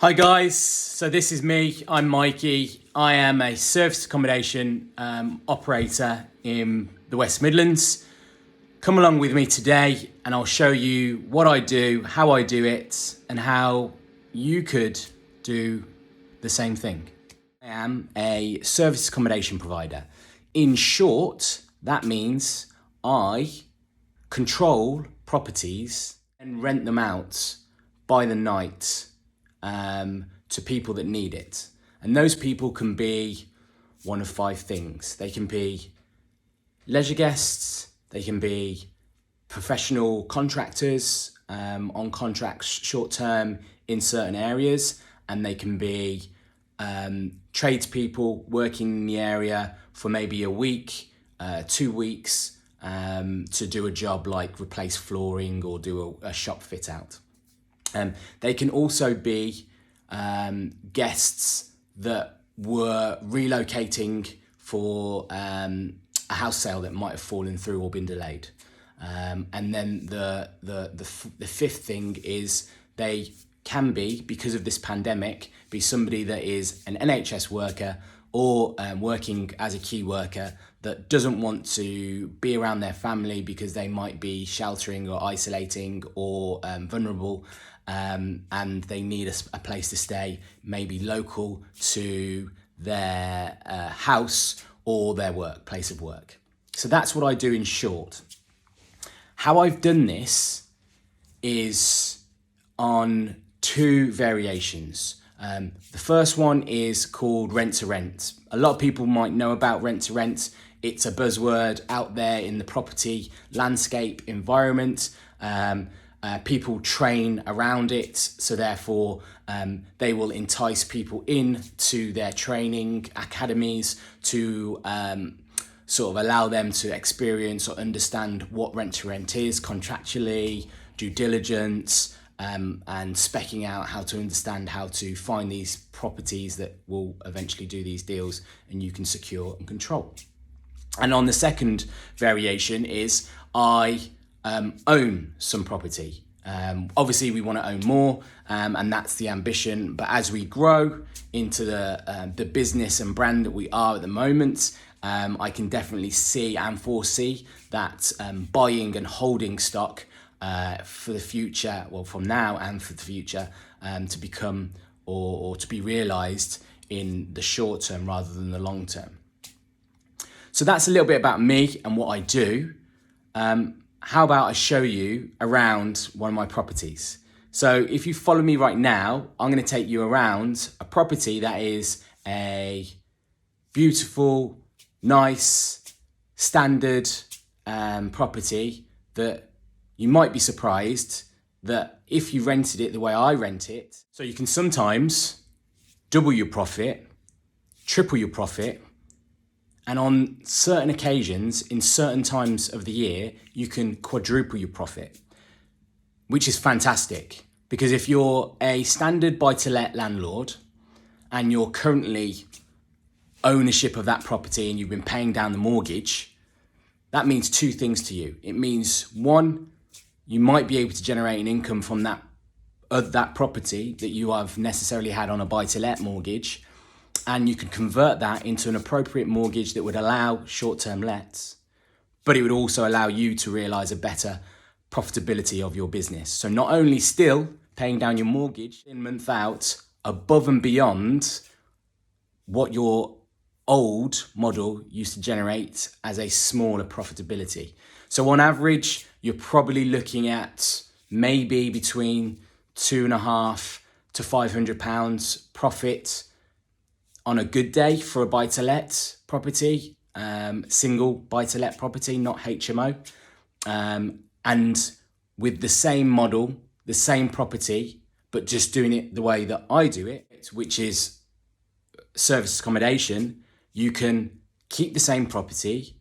Hi guys, so this is me, I'm Mikey. I am a serviced accommodation operator in the West Midlands. Come along with me today and I'll show you what I do, how I do it, and how you could do the same thing. I am a serviced accommodation provider. In short, that means I control properties and rent them out by the night to people that need it. And those people can be one of five things. They can be leisure guests, they can be professional contractors on contracts short term in certain areas, and they can be tradespeople working in the area for maybe a week, 2 weeks to do a job like replace flooring or do a shop fit out. They can also be guests that were relocating for a house sale that might have fallen through or been delayed. And then the fifth thing is they can be, because of this pandemic, be somebody that is an NHS worker or working as a key worker that doesn't want to be around their family because they might be sheltering or isolating or vulnerable, and they need a place to stay, maybe local to their house or their place of work. So that's what I do in short. How I've done this is on two variations. The first one is called rent to rent. A lot of people might know about rent to rent. It's a buzzword out there in the property landscape environment. People train around it, so therefore they will entice people in to their training academies to sort of allow them to experience or understand what rent to rent is contractually, due diligence, and speccing out how to understand how to find these properties that will eventually do these deals and you can secure and control. And on the second variation is I own some property. Obviously we want to own more, and that's the ambition, but as we grow into the business and brand that we are at the moment, I can definitely see and foresee that buying and holding stock for the future, well, from now and for the future, to become or to be realised in the short term rather than the long term. So that's a little bit about me and what I do. How about I show you around one of my properties? So if you follow me right now, I'm going to take you around a property that is a beautiful, nice, standard property that you might be surprised that if you rented it the way I rent it, so you can sometimes double your profit, triple your profit, and on certain occasions, in certain times of the year, you can quadruple your profit, which is fantastic. Because if you're a standard buy-to-let landlord and you're currently ownership of that property and you've been paying down the mortgage, that means two things to you. It means, one, you might be able to generate an income from that property that you have necessarily had on a buy-to-let mortgage, and you can convert that into an appropriate mortgage that would allow short-term lets, but it would also allow you to realise a better profitability of your business. So not only still paying down your mortgage in month out above and beyond what your old model used to generate as a smaller profitability. So on average, you're probably looking at maybe between £250 to £500 profit on a good day for a buy-to-let property, single buy-to-let property, not HMO. And with the same model, the same property, but just doing it the way that I do it, which is serviced accommodation, you can keep the same property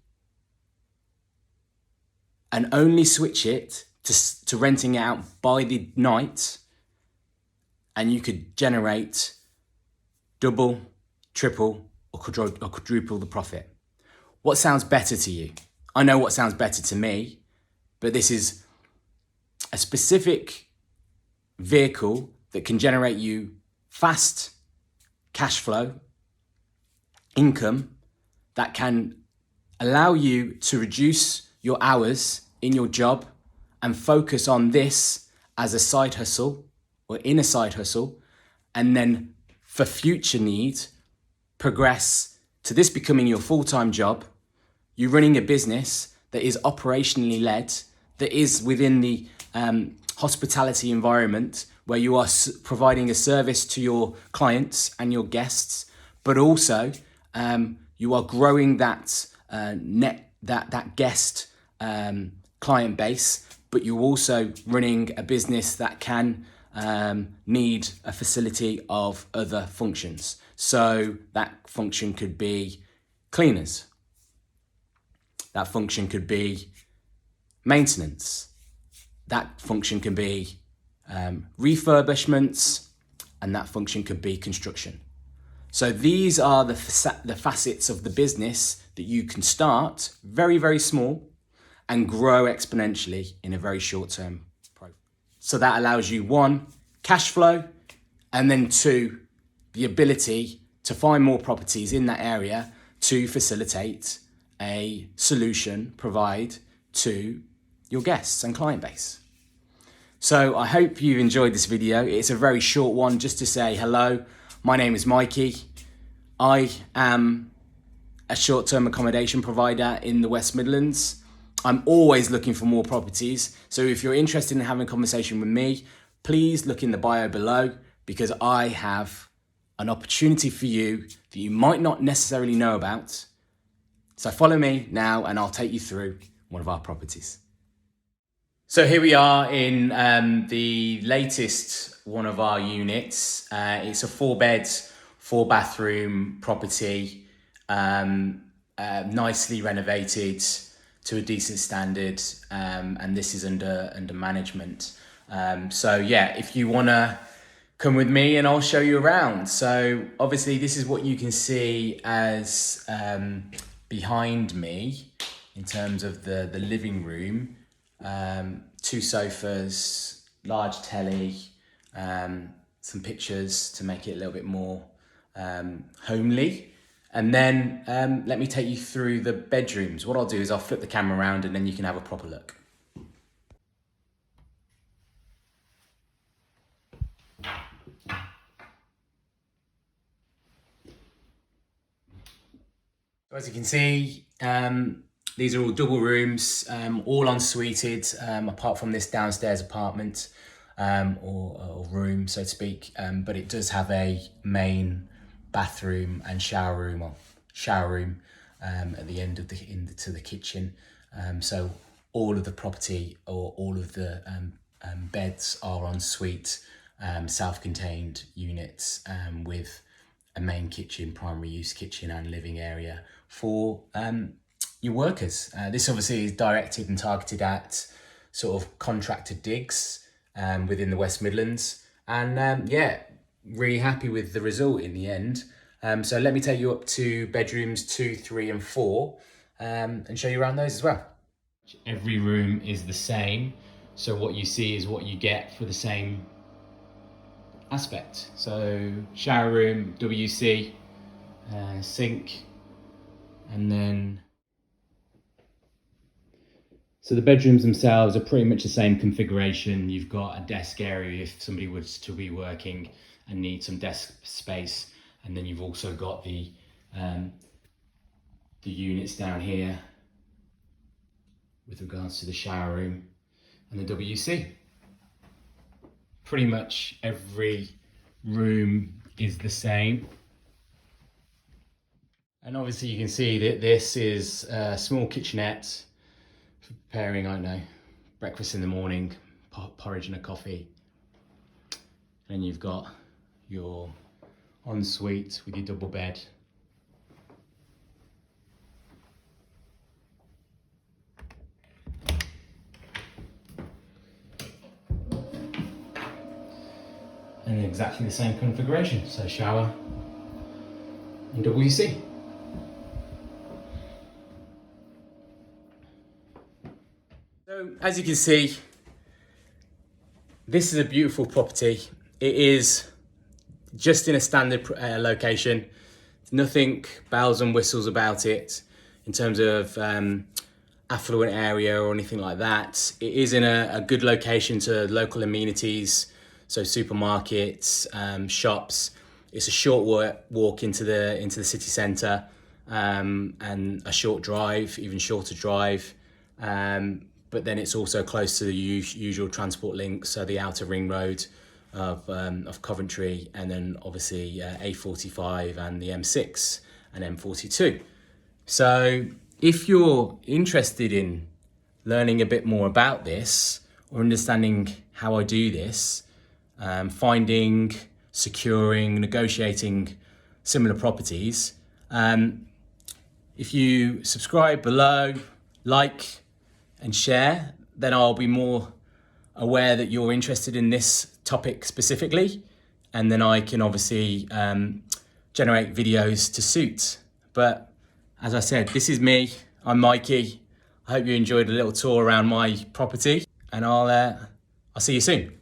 and only switch it to renting it out by the night, and you could generate double, triple, or quadruple the profit. What sounds better to you? I know what sounds better to me, but this is a specific vehicle that can generate you fast cash flow income that can allow you to reduce your hours in your job and focus on this as a side hustle or in a side hustle, and then for future need, progress to this becoming your full-time job. You're running a business that is operationally led, that is within the hospitality environment where you are providing a service to your clients and your guests, but also you are growing that that guest client base, but you're also running a business that can need a facility of other functions. So that function could be cleaners. That function could be maintenance. That function can be refurbishments, and that function could be construction. So these are the facets of the business that you can start very, very small and grow exponentially in a very short term. So that allows you, one, cash flow, and then two, the ability to find more properties in that area to facilitate a solution provide to your guests and client base. So I hope you've enjoyed this video. It's a very short one just to say hello. My name is Mikey. I am a short-term accommodation provider in the West Midlands. I'm always looking for more properties. So if you're interested in having a conversation with me, please look in the bio below, because I have an opportunity for you that you might not necessarily know about. So follow me now and I'll take you through one of our properties. So here we are in the latest one of our units. It's a 4-bed, 4-bathroom property, nicely renovated to a decent standard, and this is under management. So yeah, if you wanna come with me and I'll show you around. So obviously this is what you can see as behind me in terms of the living room. 2 sofas, large telly, some pictures to make it a little bit more homely. And then let me take you through the bedrooms. What I'll do is I'll flip the camera around and then you can have a proper look. So as you can see, these are all double rooms, all ensuited, apart from this downstairs apartment or room, so to speak. But it does have a main bathroom and shower room at the end of to the kitchen. So all of the property or all of the beds are ensuite, self-contained units with a main kitchen, primary use kitchen and living area for your workers. This obviously is directed and targeted at sort of contracted digs within the West Midlands, and yeah, really happy with the result in the end. So let me take you up to bedrooms 2, 3 and 4 and show you around those as well. Every room is the same, so what you see is what you get for the same aspect. So shower room, WC, sink, and then so the bedrooms themselves are pretty much the same configuration. You've got a desk area if somebody was to be working and need some desk space, and then you've also got the units down here with regards to the shower room and the WC. Pretty much every room is the same. And obviously you can see that this is a small kitchenette for preparing, I don't know, breakfast in the morning, porridge and a coffee. And you've got your ensuite with your double bed. And exactly the same configuration, so shower and WC. So as you can see, this is a beautiful property. It is just in a standard location. Nothing bells and whistles about it in terms of affluent area or anything like that. It is in a good location to local amenities, so supermarkets, shops. It's a short walk into the city centre, and a short drive, even shorter drive. But then it's also close to the usual transport links, so the outer ring road of Coventry, and then obviously A45 and the M6 and M42. So if you're interested in learning a bit more about this or understanding how I do this, finding, securing, negotiating similar properties, if you subscribe below, like and share, then I'll be more aware that you're interested in this topic specifically, and then I can obviously generate videos to suit. But as I said, this is me, I'm Mikey. I hope you enjoyed a little tour around my property, and I'll see you soon.